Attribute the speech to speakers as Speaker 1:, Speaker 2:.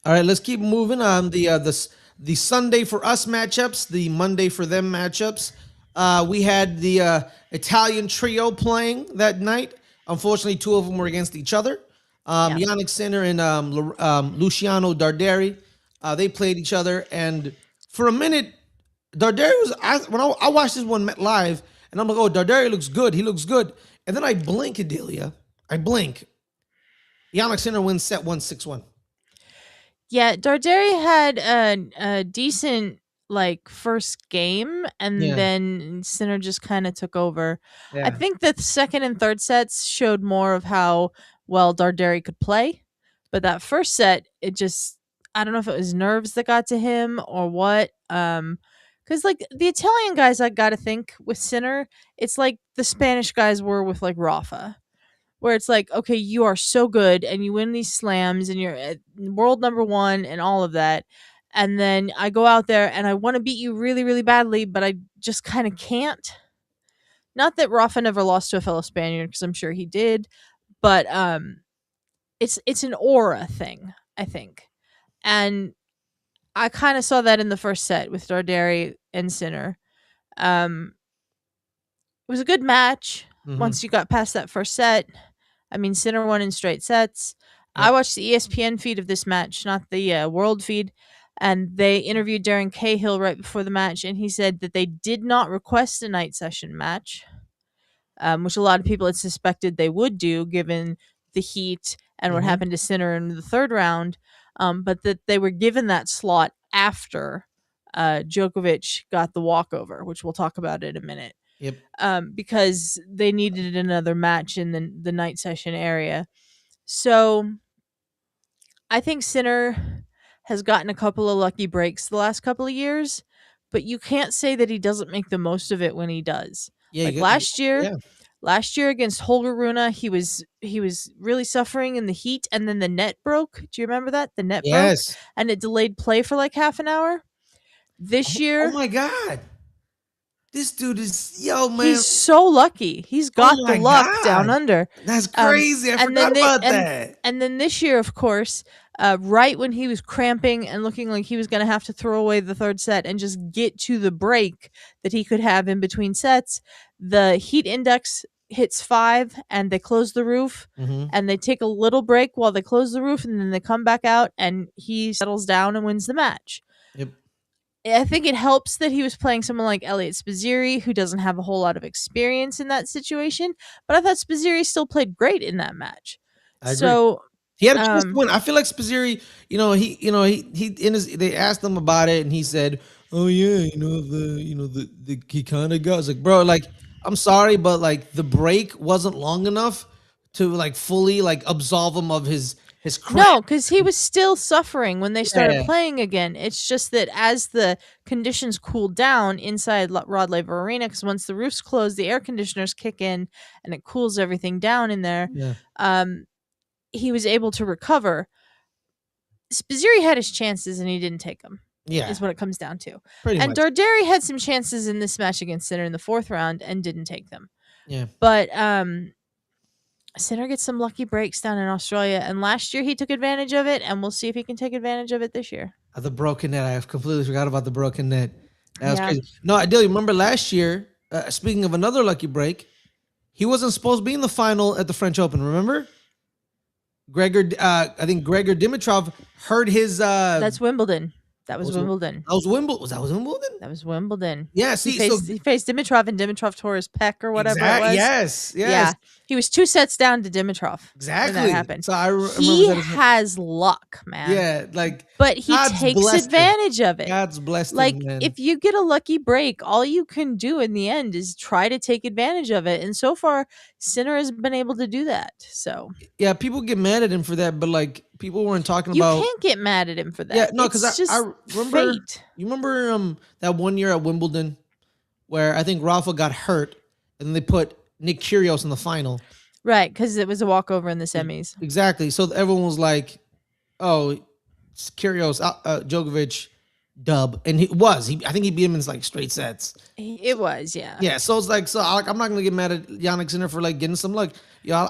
Speaker 1: All right, let's keep moving on. The Sunday for us matchups, the Monday for them matchups. We had the Italian trio playing that night. Unfortunately, two of them were against each other.
Speaker 2: Yeah.
Speaker 1: Jannik Sinner and Luciano Darderi. They played each other, and for a minute, Darderi when I watched this one live, and I'm like, oh, Darderi looks good. He looks good. And then I blink, Adelia. I blink. Jannik Sinner wins set 1-6-1.
Speaker 2: Yeah, Darderi had a decent like first game, and
Speaker 1: Yeah,
Speaker 2: then Sinner just kind of took over. I
Speaker 1: yeah.
Speaker 2: think the second and third sets showed more of how well Darderi could play, but that first set, it just, I don't know if it was nerves that got to him or what. Because like the Italian guys, I got to think with Sinner, it's like the Spanish guys were with like Rafa, where it's like, okay, you are so good and you win these slams and you're at world number one and all of that. And then I go out there and I want to beat you really, really badly, but I just kind of can't. Not that Rafa never lost to a fellow Spaniard, because I'm sure he did, but it's an aura thing, I think. And I kind of saw that in the first set with Darderi and Sinner. Um, it was a good match
Speaker 1: Mm-hmm.
Speaker 2: once you got past that first set. I mean, Sinner won in straight sets. I
Speaker 1: Yep.
Speaker 2: watched the ESPN feed of this match, not the world feed, and they interviewed Darren Cahill right before the match, and he said that they did not request a night session match, which a lot of people had suspected they would do given the heat and what
Speaker 1: Mm-hmm.
Speaker 2: happened to Sinner in the third round, but that they were given that slot after Djokovic got the walkover, which we'll talk about in a minute,
Speaker 1: Yep.
Speaker 2: because they needed another match in the night session area. So I think Sinner has gotten a couple of lucky breaks the last couple of years, but you can't say that he doesn't make the most of it when he does.
Speaker 1: Yeah.
Speaker 2: Like
Speaker 1: Yeah.
Speaker 2: last year against Holger Rune, he was really suffering in the heat, and then the net broke. Do you remember that? The net broke
Speaker 1: Yes.
Speaker 2: and it delayed play for like half an hour. This
Speaker 1: Oh
Speaker 2: year,
Speaker 1: my God. This dude is yo man.
Speaker 2: he's so lucky. He's
Speaker 1: Oh
Speaker 2: got the
Speaker 1: my
Speaker 2: luck down
Speaker 1: God.
Speaker 2: under.
Speaker 1: That's
Speaker 2: Um,
Speaker 1: crazy. I
Speaker 2: and
Speaker 1: forgot
Speaker 2: then they
Speaker 1: about that.
Speaker 2: and then this year, of course, right when he was cramping and looking like he was going to have to throw away the third set and just get to the break that he could have in between sets, the heat index hits 5, and they close the roof.
Speaker 1: Mm-hmm.
Speaker 2: And they take a little break while they close the roof, and then they come back out, and he settles down and wins the match.
Speaker 1: Yep.
Speaker 2: I think it helps that he was playing someone like Elliot Spizzirri, who doesn't have a whole lot of experience in that situation. But I thought Spizzirri still played great in that match.
Speaker 1: I agree.
Speaker 2: So,
Speaker 1: He had a chance to
Speaker 2: um,
Speaker 1: win. I feel like Spizzirri, he in his they asked him about it and he said, "Oh yeah, the he kind of got." I was like, "Bro, like I'm sorry, but like the break wasn't long enough to like fully like absolve him of his cramp."
Speaker 2: no, because he was still suffering when they started
Speaker 1: Yeah.
Speaker 2: playing again. It's just that as the conditions cooled down inside Rod Laver Arena, because once the roofs close, the air conditioners kick in and it cools everything down in there.
Speaker 1: Yeah.
Speaker 2: Um, he was able to recover. Spizzirri had his chances and he didn't take them,
Speaker 1: Yeah.
Speaker 2: is what it comes down to.
Speaker 1: Pretty
Speaker 2: And
Speaker 1: much.
Speaker 2: Darderi had some chances in this match against Sinner in the fourth round and didn't take them.
Speaker 1: Yeah.
Speaker 2: But Sinner gets some lucky breaks down in Australia, and last year he took advantage of it, and we'll see if he can take advantage of it this year.
Speaker 1: The broken net. I completely forgot about the broken net. That was
Speaker 2: Yeah.
Speaker 1: crazy. No, I do remember last year. Speaking of another lucky break, he wasn't supposed to be in the final at the French Open. Remember, I think Gregor Dimitrov hurt his.
Speaker 2: That's Wimbledon. That was
Speaker 1: was
Speaker 2: Wimbledon.
Speaker 1: that was Wimbledon. Was that Wimbledon?
Speaker 2: That was Wimbledon.
Speaker 1: Yeah.
Speaker 2: He
Speaker 1: See, so
Speaker 2: faced Dimitrov, and Dimitrov tore his pec or whatever it was.
Speaker 1: Yes. Yes.
Speaker 2: Yeah. He was 2 sets down to Dimitrov
Speaker 1: Exactly.
Speaker 2: when that happened.
Speaker 1: So I remember
Speaker 2: He
Speaker 1: that.
Speaker 2: has luck, man.
Speaker 1: Yeah, like
Speaker 2: But he
Speaker 1: God's
Speaker 2: takes
Speaker 1: blessed him.
Speaker 2: advantage of it.
Speaker 1: God's blessed
Speaker 2: Like,
Speaker 1: him, man.
Speaker 2: if you get a lucky break, all you can do in the end is try to take advantage of it. And so far, Sinner has been able to do that. So
Speaker 1: Yeah, people get mad at him for that, but like people weren't talking
Speaker 2: you
Speaker 1: about.
Speaker 2: can't get mad at him for that.
Speaker 1: Yeah, no,
Speaker 2: It's
Speaker 1: because
Speaker 2: just
Speaker 1: I remember.
Speaker 2: fate.
Speaker 1: You remember that one year at Wimbledon where I think Rafa got hurt and then they put Nick Kyrgios in the final.
Speaker 2: Right, because it was a walkover in the semis.
Speaker 1: Exactly. So everyone was like, "Oh, it's Kyrgios, Djokovic, dub," and I think he beat him in like straight sets.
Speaker 2: It was, yeah.
Speaker 1: Yeah. So it's like, I'm not gonna get mad at Jannik Sinner for like getting some luck. Yeah,